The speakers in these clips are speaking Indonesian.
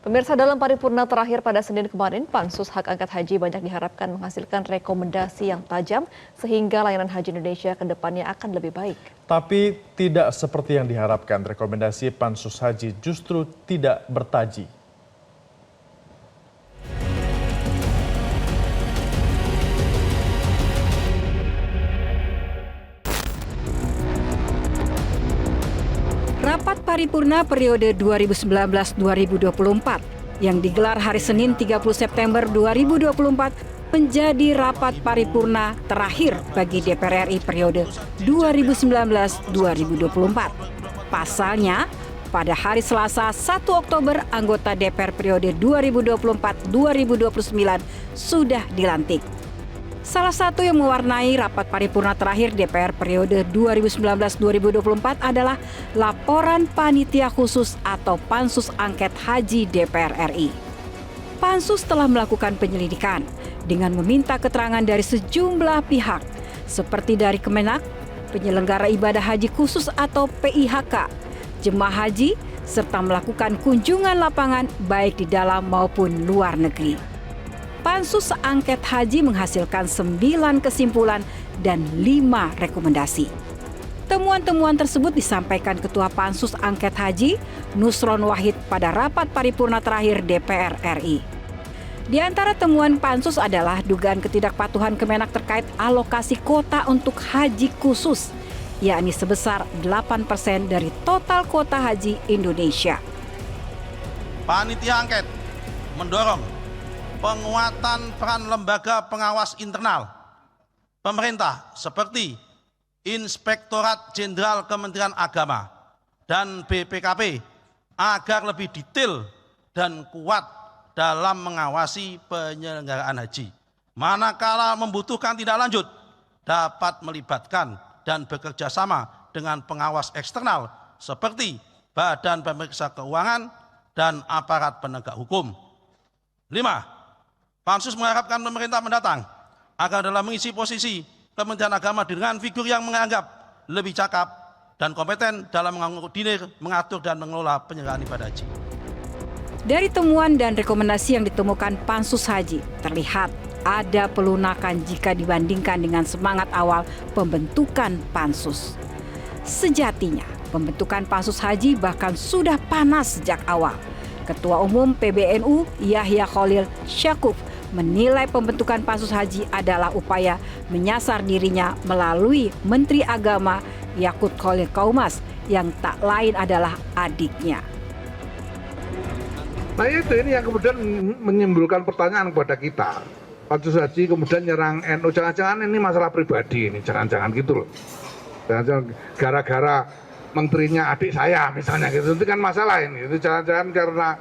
Pemirsa, dalam paripurna terakhir pada Senin kemarin, Pansus Hak Angket Haji banyak diharapkan menghasilkan rekomendasi yang tajam sehingga layanan haji Indonesia ke depannya akan lebih baik. Tapi tidak seperti yang diharapkan, rekomendasi Pansus Haji justru tidak bertaji. Rapat paripurna periode 2019-2024 yang digelar hari Senin 30 September 2024 menjadi rapat paripurna terakhir bagi DPR RI periode 2019-2024. Pasalnya, pada hari Selasa 1 Oktober anggota DPR periode 2024-2029 sudah dilantik. Salah satu yang mewarnai rapat paripurna terakhir DPR periode 2019-2024 adalah laporan Panitia Khusus atau Pansus Angket Haji DPR RI. Pansus telah melakukan penyelidikan dengan meminta keterangan dari sejumlah pihak seperti dari Kemenak, penyelenggara ibadah haji khusus atau PIHK, jemaah haji, serta melakukan kunjungan lapangan baik di dalam maupun luar negeri. Pansus Angket Haji menghasilkan 9 kesimpulan dan 5 rekomendasi. Temuan-temuan tersebut disampaikan Ketua Pansus Angket Haji, Nusron Wahid pada rapat paripurna terakhir DPR RI. Di antara temuan Pansus adalah dugaan ketidakpatuhan Kemenak terkait alokasi kuota untuk haji khusus, yakni sebesar 8% dari total kuota haji Indonesia. Panitia angket mendorong penguatan peran lembaga pengawas internal pemerintah seperti Inspektorat Jenderal Kementerian Agama dan BPKP agar lebih detail dan kuat dalam mengawasi penyelenggaraan haji. Manakala membutuhkan tindak lanjut, dapat melibatkan dan bekerja sama dengan pengawas eksternal seperti Badan Pemeriksa Keuangan dan aparat penegak hukum. 5. Pansus mengharapkan pemerintah mendatang agar dalam mengisi posisi Kementerian Agama dengan figur yang menganggap lebih cakap dan kompeten dalam mengakomodir, mengatur dan mengelola penyelenggaraan ibadah haji. Dari temuan dan rekomendasi yang ditemukan Pansus Haji, terlihat ada pelunakan jika dibandingkan dengan semangat awal pembentukan Pansus. Sejatinya, pembentukan Pansus Haji bahkan sudah panas sejak awal. Ketua Umum PBNU Yahya Khalil Stakuf menilai pembentukan Pansus Haji adalah upaya menyasar dirinya melalui Menteri Agama Yakut Khalil Qaumas yang tak lain adalah adiknya. Nah itu ini yang kemudian menimbulkan pertanyaan kepada kita. Pansus Haji kemudian nyerang NU, jangan-jangan ini masalah pribadi ini, jangan-jangan gitu loh. Jangan-jangan gara-gara menterinya adik saya misalnya gitu, itu kan masalah ini. Itu jangan-jangan karena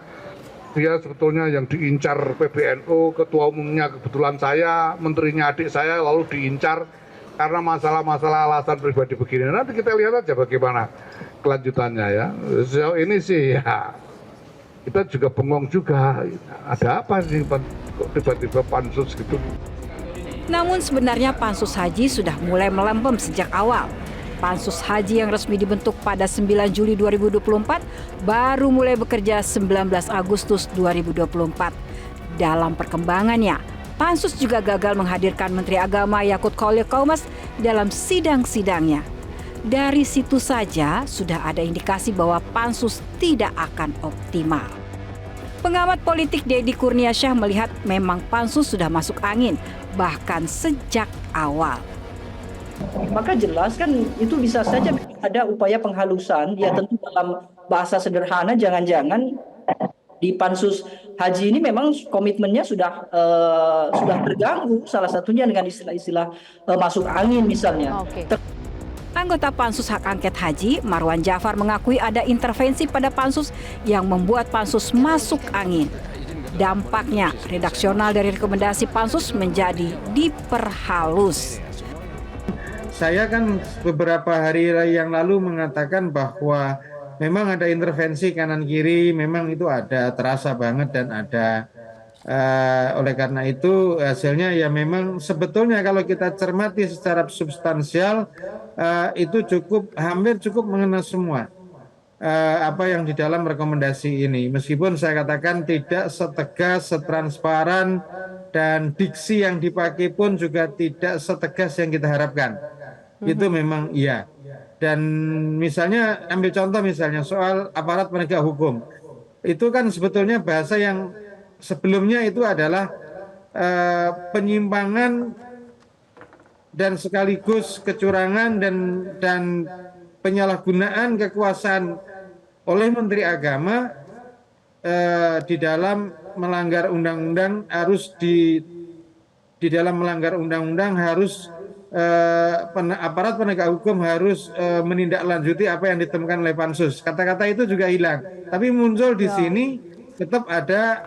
dia sebetulnya yang diincar PBNU, ketua umumnya kebetulan saya, menterinya adik saya, lalu diincar karena masalah-masalah alasan pribadi begini. Nanti kita lihat aja bagaimana kelanjutannya ya. Sejauh ini sih ya kita juga bengong juga. Ada apa sih tiba-tiba pansus gitu. Namun sebenarnya Pansus Haji sudah mulai melempem sejak awal. Pansus Haji yang resmi dibentuk pada 9 Juli 2024 baru mulai bekerja 19 Agustus 2024. Dalam perkembangannya, Pansus juga gagal menghadirkan Menteri Agama Yakut Khalil Qaumas dalam sidang-sidangnya. Dari situ saja sudah ada indikasi bahwa Pansus tidak akan optimal. Pengamat politik Deddy Kurniasyah melihat memang Pansus sudah masuk angin, bahkan sejak awal. Maka jelas kan itu bisa saja ada upaya penghalusan, ya tentu dalam bahasa sederhana jangan-jangan di Pansus Haji ini memang komitmennya sudah terganggu, salah satunya dengan istilah-istilah masuk angin misalnya. Anggota Pansus Hak Angket Haji, Marwan Jafar mengakui ada intervensi pada Pansus yang membuat Pansus masuk angin. Dampaknya, redaksional dari rekomendasi Pansus menjadi diperhalus. Saya kan beberapa hari yang lalu mengatakan bahwa memang ada intervensi kanan kiri, memang itu ada, terasa banget dan ada. Oleh karena itu hasilnya ya memang sebetulnya kalau kita cermati secara substansial itu hampir cukup mengena semua. apa yang di dalam rekomendasi ini. Meskipun saya katakan tidak setegas, setransparan, dan diksi yang dipakai pun juga tidak setegas yang kita harapkan. Itu memang iya. Dan misalnya ambil contoh misalnya soal aparat penegak hukum. Itu kan sebetulnya bahasa yang sebelumnya itu adalah penyimpangan dan sekaligus kecurangan dan penyalahgunaan kekuasaan oleh Menteri Agama di dalam melanggar undang-undang harus di dalam melanggar undang-undang harus aparat penegak hukum harus menindaklanjuti apa yang ditemukan oleh Pansus. Kata-kata itu juga hilang. Tapi muncul di sini tetap ada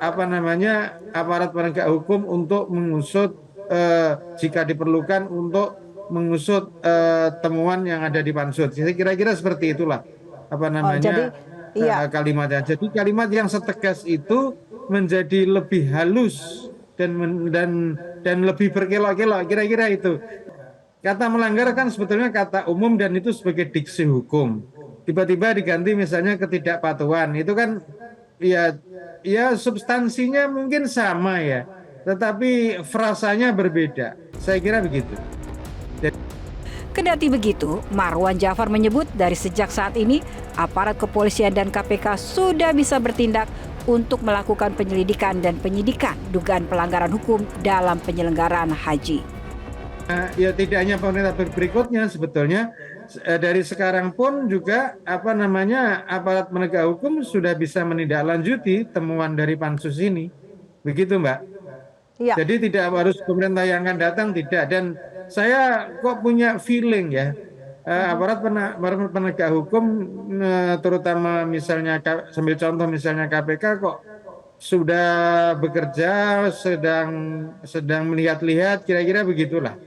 aparat penegak hukum untuk mengusut jika diperlukan untuk mengusut temuan yang ada di Pansus. Jadi kira-kira seperti itulah kalimatnya. Jadi kalimat yang setegas itu menjadi lebih halus dan lebih berkelok-kelok, kira-kira itu. Kata melanggar kan sebetulnya kata umum dan itu sebagai diksi hukum. Tiba-tiba diganti misalnya ketidakpatuhan, itu kan ya substansinya mungkin sama ya, tetapi frasanya berbeda. Saya kira begitu. Kendati begitu, Marwan Jafar menyebut dari sejak saat ini aparat kepolisian dan KPK sudah bisa bertindak untuk melakukan penyelidikan dan penyidikan dugaan pelanggaran hukum dalam penyelenggaraan haji. Ya tidak hanya pemerintah berikutnya sebetulnya dari sekarang pun juga aparat penegak hukum sudah bisa menindaklanjuti temuan dari Pansus ini, begitu Mbak. Ya. Jadi tidak harus pemerintah yang akan datang, tidak. Dan saya kok punya feeling ya aparat penegak hukum terutama misalnya sambil contoh misalnya KPK kok sudah bekerja sedang melihat-lihat, kira-kira begitulah.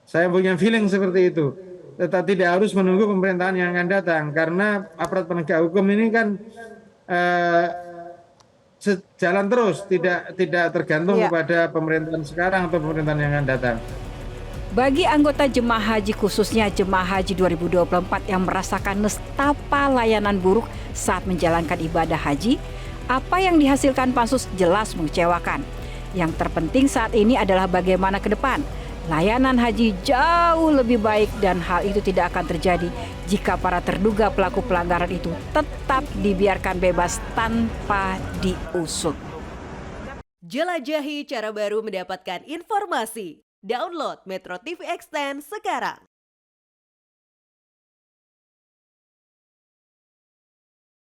Saya punya feeling seperti itu. Tetapi tidak harus menunggu pemerintahan yang akan datang karena aparat penegak hukum ini kan jalan terus, tidak tergantung kepada pemerintahan sekarang atau pemerintahan yang akan datang. Bagi anggota jemaah haji khususnya jemaah haji 2024 yang merasakan nestapa layanan buruk saat menjalankan ibadah haji, apa yang dihasilkan Pansus jelas mengecewakan. Yang terpenting saat ini adalah bagaimana ke depan. Layanan haji jauh lebih baik dan hal itu tidak akan terjadi jika para terduga pelaku pelanggaran itu tetap dibiarkan bebas tanpa diusut. Jelajahi cara baru mendapatkan informasi. Download Metro TV Extend sekarang.